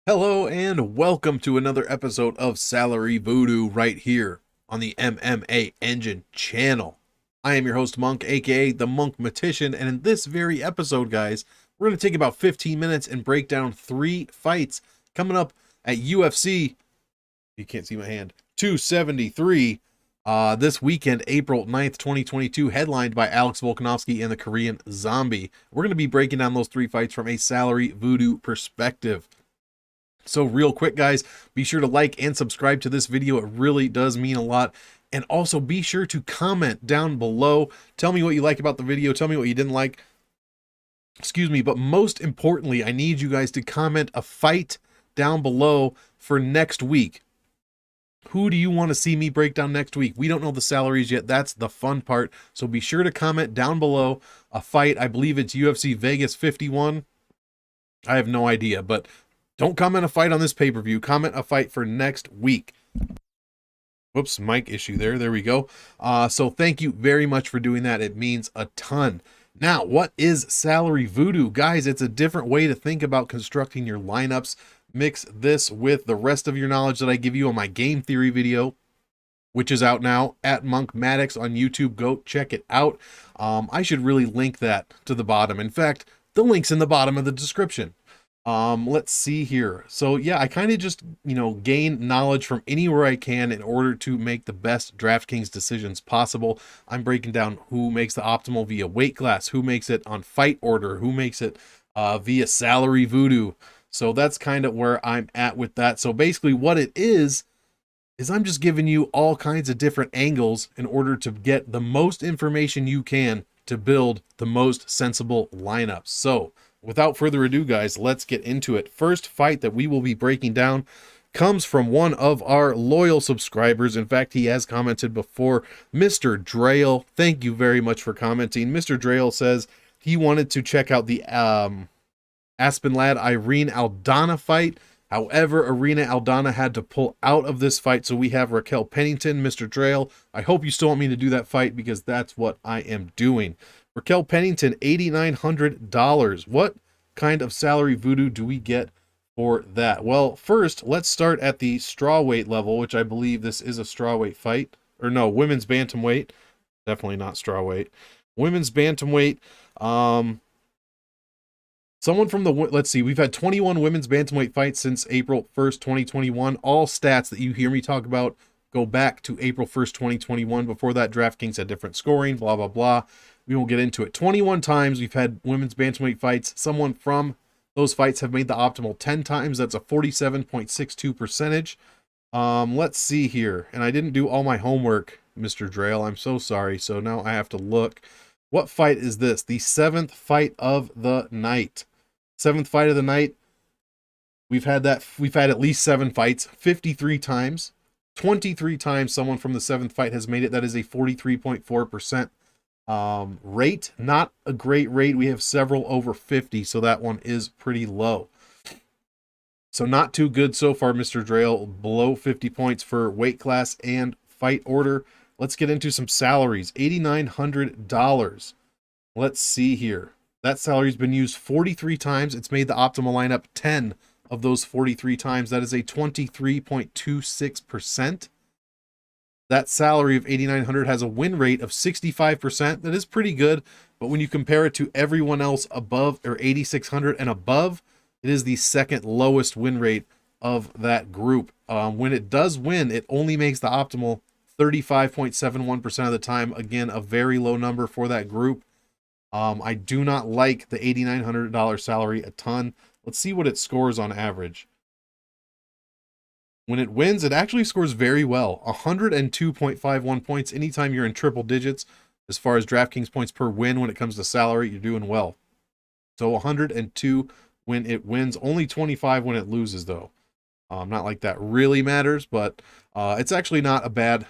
Hello and welcome to another episode of Salary Voodoo right here on the MMA Engine channel. I am your host Monk, aka the Monkmatician, and in this very episode, guys, we're going to take about 15 minutes and break down 3 fights coming up at UFC. You can't see my hand. 273 this weekend, April 9th, 2022, headlined by Alex Volkanovski and the Korean Zombie. We're going to be breaking down those 3 fights from a Salary Voodoo perspective. So real quick, guys, be sure to like and subscribe to this video. It really does mean a lot. And also be sure to comment down below. Tell me what you like about the video. Tell me what you didn't like. Excuse me. But most importantly, I need you guys to comment a fight down below for next week. Who do you want to see me break down next week? We don't know the salaries yet. That's the fun part. So be sure to comment down below a fight. I believe it's UFC Vegas 51. I have no idea, but don't comment a fight on this pay-per-view. Comment a fight for next week. Whoops, mic issue there. There we go. So thank you very much for doing that. It means a ton. Now, what is Salary Voodoo? Guys, it's a different way to think about constructing your lineups. Mix this with the rest of your knowledge that I give you on my game theory video, which is out now at Monkmatician on YouTube. Go check it out. I should really link that to the bottom. In fact, the link's in the bottom of the description. Let's see here. So yeah, I kind of just, gain knowledge from anywhere I can in order to make the best DraftKings decisions possible. I'm breaking down who makes the optimal via weight class, who makes it on fight order, who makes it via Salary Voodoo. So that's kind of where I'm at with that. So basically what it is I'm just giving you all kinds of different angles in order to get the most information you can to build the most sensible lineups. So without further ado, guys, let's get into it. First fight that we will be breaking down comes from one of our loyal subscribers. In fact, he has commented before, Mr. Drail. Thank you very much for commenting. Mr. Drail says he wanted to check out the Aspen Lad Irene Aldana fight. However, Irene Aldana had to pull out of this fight, so we have Raquel Pennington. Mr. Drail, I hope you still want me to do that fight because that's what I am doing. Raquel Pennington, $8,900. What kind of Salary Voodoo do we get for that? Well, first, let's start at the strawweight level, which I believe this is a strawweight fight. Or no, women's bantamweight. Definitely not strawweight. Women's bantamweight. Someone from the, let's see, we've had 21 women's bantamweight fights since April 1st, 2021. All stats that you hear me talk about go back to April 1st, 2021. Before that, DraftKings had different scoring, blah, blah, blah. We won't get into it. 21 times we've had women's bantamweight fights. Someone from those fights have made the optimal 10 times. That's a 47.62 percentage. Let's see here. And I didn't do all my homework, Mr. Drail. I'm so sorry. So now I have to look. What fight is this? The 7th fight of the night. 7th fight of the night. We've had at least 7 fights, 53 times. 23 times someone from the 7th fight has made it. That is a 43.4% rate. Not a great rate. We have several over 50, so that one is pretty low. So not too good so far, Mr. Drail. Below 50 points for weight class and fight order. Let's get into some salaries. $8,900. Let's see here. That salary's been used 43 times. It's made the optimal lineup 10 of those 43 times. That is a 23.26%. That salary of $8,900 has a win rate of 65%. That is pretty good, but when you compare it to everyone else above, or $8,600 and above, it is the second lowest win rate of that group. When it does win, it only makes the optimal 35.71% of the time. Again, a very low number for that group. I do not like the $8,900 salary a ton. Let's see what it scores on average. When it wins, it actually scores very well. 102.51 points anytime you're in triple digits. As far as DraftKings points per win when it comes to salary, you're doing well. So 102 when it wins. Only 25 when it loses, though. Not like that really matters, but it's actually not a bad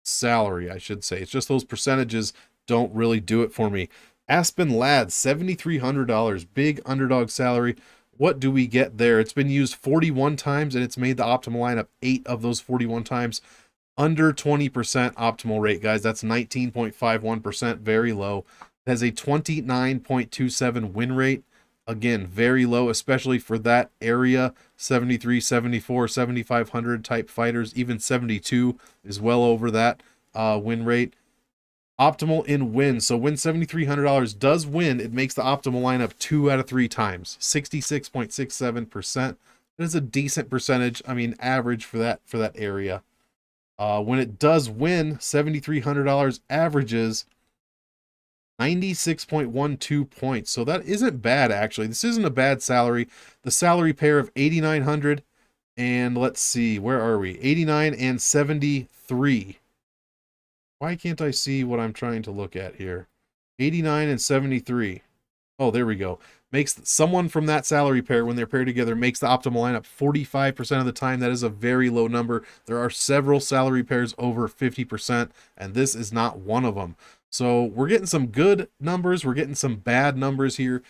salary, I should say. It's just those percentages don't really do it for me. Aspen Lads, $7,300. Big underdog salary. What do we get there? It's been used 41 times, and it's made the optimal lineup 8 of those 41 times. Under 20% optimal rate, guys. That's 19.51%. Very low. It has a 29.27 win rate. Again, very low, especially for that area. 73, 74, 7,500 type fighters, even 72 is well over that win rate. Optimal in wins. So when $7,300 does win, it makes the optimal lineup 2 out of 3 times, 66.67%. That is a decent percentage. I mean, average for that area. When it does win, $7,300 averages 96.12 points. So that isn't bad, actually. This isn't a bad salary. The salary pair of 8,900 and let's see, where are we? 89 and 73. Why can't I see what I'm trying to look at here? 89 and 73. Oh, there we go. Makes someone from that salary pair, when they're paired together, makes the optimal lineup 45% of the time. That is a very low number. There are several salary pairs over 50%, and this is not one of them. So we're getting some good numbers. We're getting some bad numbers here.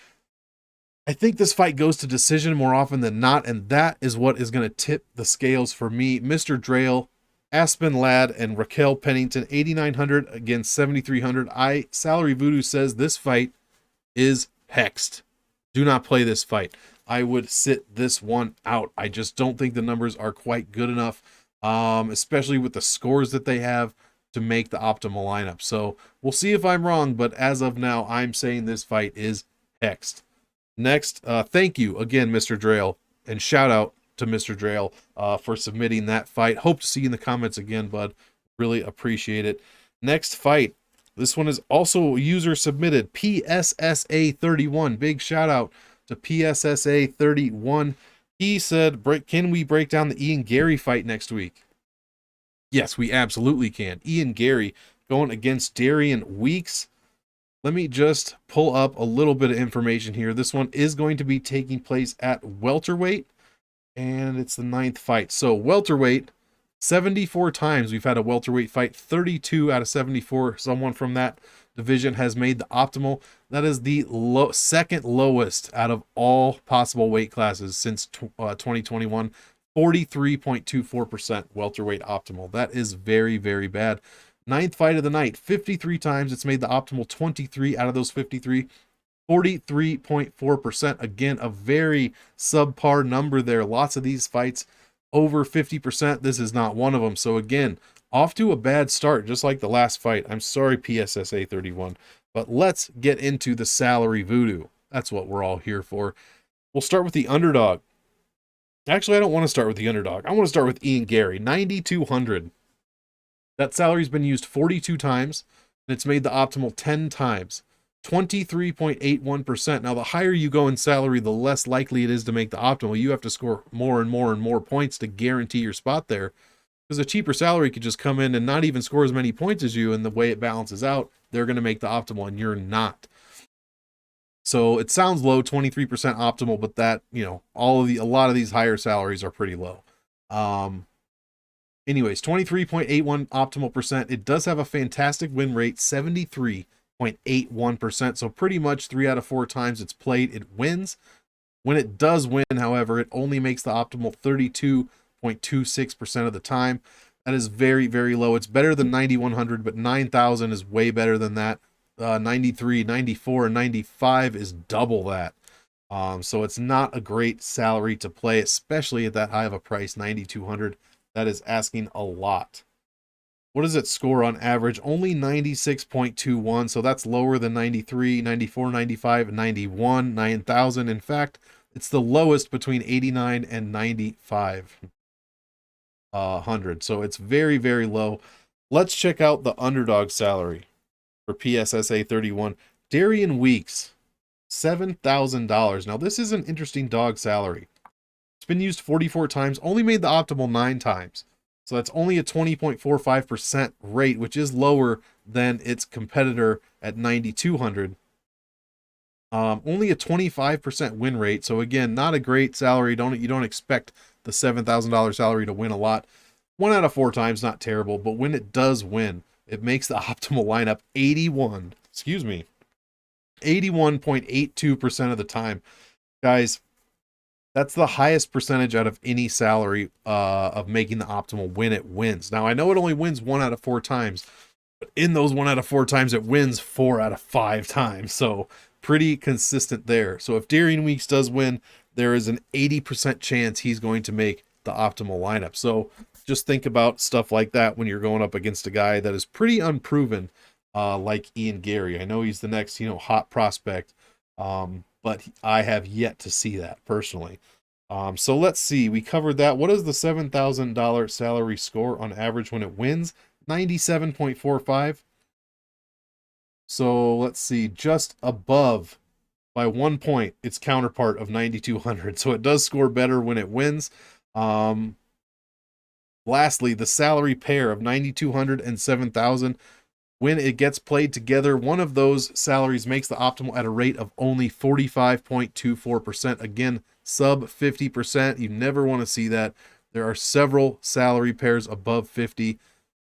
I think this fight goes to decision more often than not, and that is what is going to tip the scales for me. Mr. Drayle, Aspen Ladd, and Raquel Pennington, 8,900 against 7,300. Salary Voodoo says this fight is hexed. Do not play this fight. I would sit this one out. I just don't think the numbers are quite good enough, especially with the scores that they have to make the optimal lineup. So we'll see if I'm wrong, but as of now, I'm saying this fight is hexed. Next, thank you again, Mr. Drayle, and shout out to Mr. Drayle for submitting that fight. Hope to see you in the comments again, bud. Really appreciate it. Next fight. This one is also user submitted. PSSA31. Big shout out to PSSA31. He said, can we break down the Ian Garry fight next week? Yes, we absolutely can. Ian Garry going against Darian Weeks. Let me just pull up a little bit of information here. This one is going to be taking place at welterweight, and it's the 9th fight. So welterweight, 74 times we've had a welterweight fight, 32 out of 74. Someone from that division has made the optimal. That is the second lowest out of all possible weight classes since 2021. 43.24% welterweight optimal. That is very, very bad. 9th fight of the night, 53 times it's made the optimal, 23 out of those 53. 43.4%. Again, a very subpar number there. Lots of these fights over 50%. This is not one of them. So again, off to a bad start, just like the last fight. I'm sorry, PSSA 31. But let's get into the salary voodoo. That's what we're all here for. We'll start with the underdog. Actually, I don't want to start with the underdog. I want to start with Ian Garry, 9,200. That salary's been used 42 times, and it's made the optimal 10 times. 23.81%. Now, the higher you go in salary, the less likely it is to make the optimal. You have to score more and more and more points to guarantee your spot there. Because a cheaper salary could just come in and not even score as many points as you, and the way it balances out, they're going to make the optimal, and you're not. So it sounds low, 23% optimal, but that, a lot of these higher salaries are pretty low. Anyways, 23.81 optimal percent. It does have a fantastic win rate, 73.81%. So pretty much 3 out of 4 times it's played, it wins. When it does win, however, it only makes the optimal 32.26% of the time. That is very, very low. It's better than 9,100, but 9,000 is way better than that. 93, 94, and 95 is double that. So it's not a great salary to play, especially at that high of a price, 9,200. That is asking a lot. What does it score on average? Only 96.21, so that's lower than 93, 94, 95, 91, 9,000. In fact, it's the lowest between 89 and 9,500. So it's very, very low. Let's check out the underdog salary for PSSA 31. Darian Weeks, $7,000. Now, this is an interesting dog salary. It's been used 44 times, only made the optimal 9 times. So that's only a 20.45% rate, which is lower than its competitor at 9,200. Only a 25% win rate. So again, not a great salary. You don't expect the $7,000 salary to win a lot. 1 out of 4 times, not terrible. But when it does win, it makes the optimal lineup 81.82% of the time. Guys, that's the highest percentage out of any salary of making the optimal when it wins. Now, I know it only wins 1 out of 4 times, but in those 1 out of 4 times, it wins 4 out of 5 times. So pretty consistent there. So if Darian Weeks does win, there is an 80% chance he's going to make the optimal lineup. So just think about stuff like that when you're going up against a guy that is pretty unproven, like Ian Garry. I know he's the next, hot prospect, but I have yet to see that personally. So let's see. We covered that. What is the $7,000 salary score on average when it wins? 97.45. So let's see. Just above by 1 point its counterpart of 9,200. So it does score better when it wins. Lastly, the salary pair of 9,200 and 7,000. When it gets played together, one of those salaries makes the optimal at a rate of only 45.24%. Again, sub 50%. You never want to see that. There are several salary pairs above 50.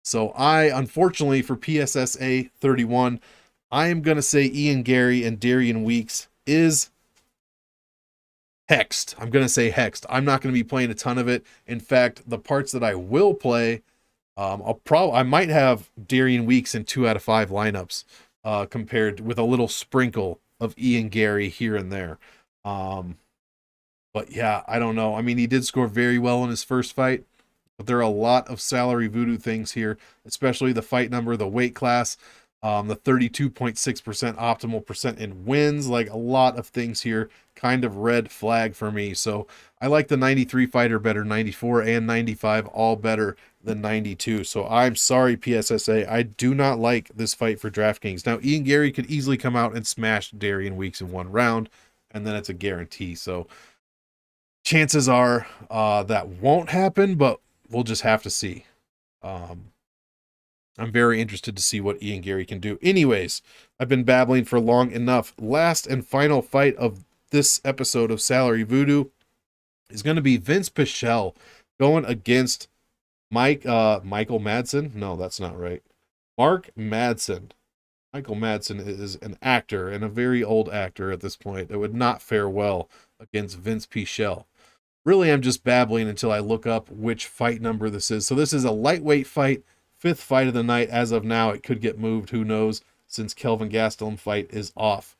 So unfortunately for PSSA 31, I am going to say Ian Garry and Darian Weeks is hexed. I'm going to say hexed. I'm not going to be playing a ton of it. In fact, the parts that I will play, I might have Darian Weeks in 2 out of 5 lineups, compared with a little sprinkle of Ian Garry here and there. But yeah, I don't know. I mean, he did score very well in his first fight, but there are a lot of salary voodoo things here, especially the fight number, the weight class, the 32.6% optimal percent in wins. Like, a lot of things here kind of red flag for me. So I like the 93 fighter better, 94 and 95 all better than 92. So I'm sorry, PSSA, I do not like this fight for DraftKings. Now, Ian Garry could easily come out and smash Darian Weeks in 1 round, and then it's a guarantee. So chances are that won't happen, but we'll just have to see. I'm very interested to see what Ian Garry can do. Anyways, I've been babbling for long enough. Last and final fight of this episode of Salary Voodoo is going to be Vince Pichel going against Michael Madsen. No, that's not right. Mark Madsen. Michael Madsen is an actor, and a very old actor at this point, that would not fare well against Vince Pichel. Really, I'm just babbling until I look up which fight number this is. So this is a lightweight fight, 5th fight of the night. As of now, it could get moved. Who knows, since Kelvin Gastelum fight is off.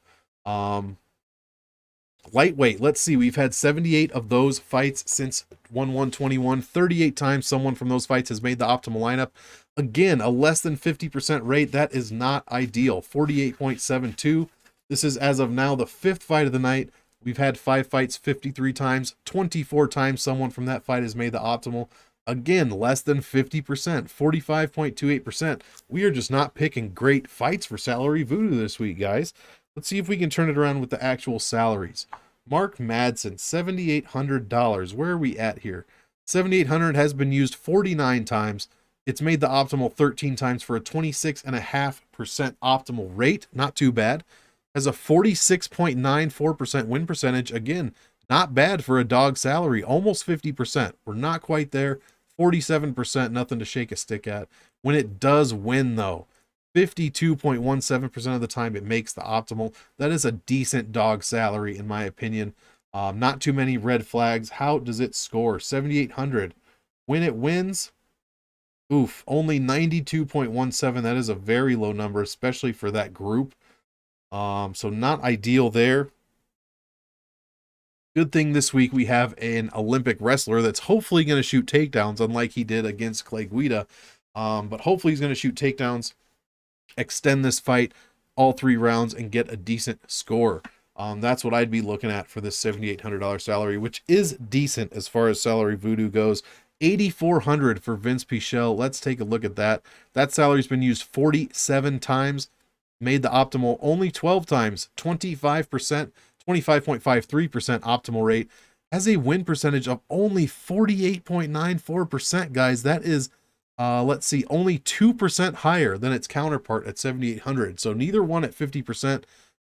Lightweight, let's see. We've had 78 of those fights since 1/1/21. 38 times someone from those fights has made the optimal lineup. Again, a less than 50% rate. That is not ideal. 48.72. This is, as of now, the 5th fight of the night. We've had 5 fights 53 times. 24 times someone from that fight has made the optimal. Again, less than 50%, 45.28%. We are just not picking great fights for Salary Voodoo this week, guys. Let's see if we can turn it around with the actual salaries. Mark Madsen, $7,800. Where are we at here? 7,800 has been used 49 times. It's made the optimal 13 times for a 26.5% optimal rate. Not too bad. Has a 46.94% win percentage. Again, not bad for a dog salary. Almost 50%. We're not quite there. 47%, nothing to shake a stick at. When it does win, though, 52.17% of the time it makes the optimal. That is a decent dog salary, in my opinion. Not too many red flags. How does it score? 7,800. When it wins, oof, only 92.17. That is a very low number, especially for that group. So not ideal there. Good thing this week we have an Olympic wrestler that's hopefully going to shoot takedowns, unlike he did against Clay Guida. But hopefully he's going to shoot takedowns, extend this fight all 3 rounds, and get a decent score. That's what I'd be looking at for this $7,800 salary, which is decent as far as Salary Voodoo goes. $8,400 for Vince Pichel. Let's take a look at that. That salary's been used 47 times, made the optimal only 12 times, 25%, 25.53% optimal rate, has a win percentage of only 48.94%, guys. That is, let's see, only 2% higher than its counterpart at 7,800. So neither one at 50%.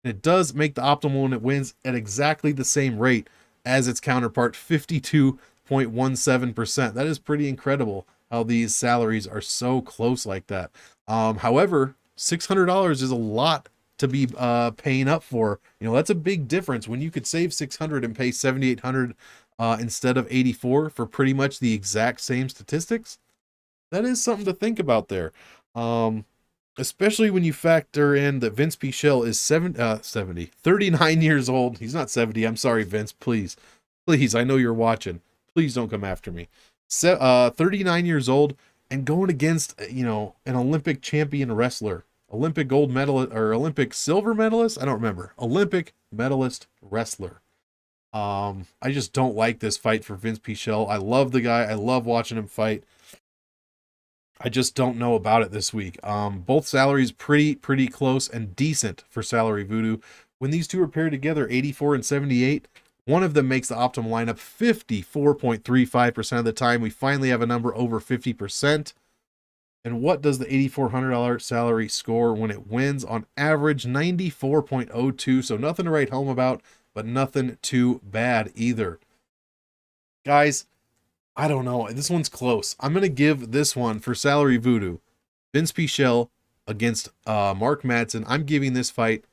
And it does make the optimal when it wins at exactly the same rate as its counterpart, 52.17%. That is pretty incredible how these salaries are so close like that. However, $600 is a lot to be paying up for. That's a big difference when you could save $600 and pay $7,800 instead of $84 for pretty much the exact same statistics. That is something to think about there. especially when you factor in that Vince Pichel is 39 years old. He's not 70. I'm sorry, Vince. Please, I know you're watching. Please don't come after me. 39 years old and going against, an Olympic champion wrestler, Olympic gold medalist or Olympic silver medalist. I don't remember. Olympic medalist wrestler. I just don't like this fight for Vince Pichel. I love the guy. I love watching him fight. I just don't know about it this week. Both salaries pretty close and decent for Salary Voodoo. When these two are paired together, 84 and 78, one of them makes the optimal lineup 54.35% of the time. We finally have a number over 50%. And what does the $8,400 salary score when it wins? On average, 94.02. So nothing to write home about, but nothing too bad either. Guys, I don't know. This one's close. I'm going to give this one for Salary Voodoo. Vince Pichel against Mark Madsen. I'm giving this fight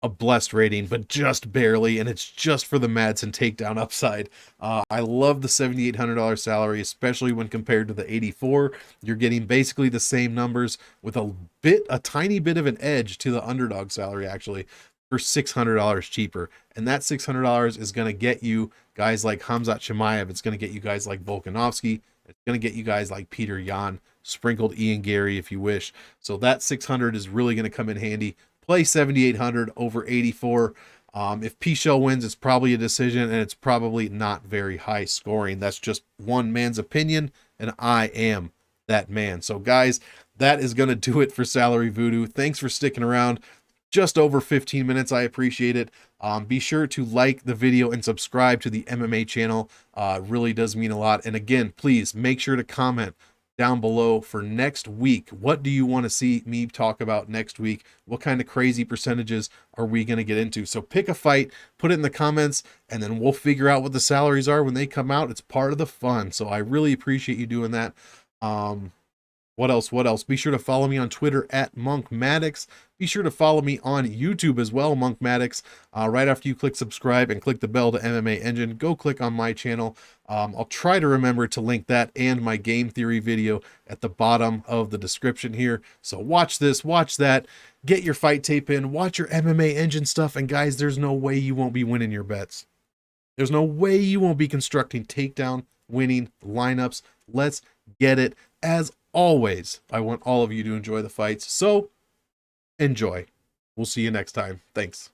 a blessed rating, but just barely, and it's just for the Madsen takedown upside. I love the $7,800 salary, especially when compared to the 84. You're getting basically the same numbers with a tiny bit of an edge to the underdog salary, actually, for $600 cheaper. And that $600 is going to get you guys like Khamzat Chimaev. It's going to get you guys like Volkanovski. It's going to get you guys like Peter Yan, sprinkled Ian Garry if you wish. So that 600 is really going to come in handy. Play 7,800 over 84. If Pichel wins, it's probably a decision, and it's probably not very high scoring. That's just one man's opinion, and I am that man. So guys, that is going to do it for Salary Voodoo. Thanks for sticking around. Just over 15 minutes. I appreciate it. Be sure to like the video and subscribe to the MMA channel. It really does mean a lot. And again, please make sure to comment down below for next week. What do you want to see me talk about next week? What kind of crazy percentages are we going to get into? So pick a fight, put it in the comments, and then we'll figure out what the salaries are when they come out. It's part of the fun. So I really appreciate you doing that. What else? Be sure to follow me on Twitter at Monkmatix. Be sure to follow me on YouTube as well, Monkmatix. Right after you click subscribe and click the bell to MMA Engine, go click on my channel. I'll try to remember to link that and my game theory video at the bottom of the description here. So watch this, watch that, get your fight tape in, watch your MMA Engine stuff, and guys, there's no way you won't be winning your bets. There's no way you won't be constructing takedown winning lineups. Let's get it. As always, I want all of you to enjoy the fights, so enjoy. We'll see you next time. Thanks.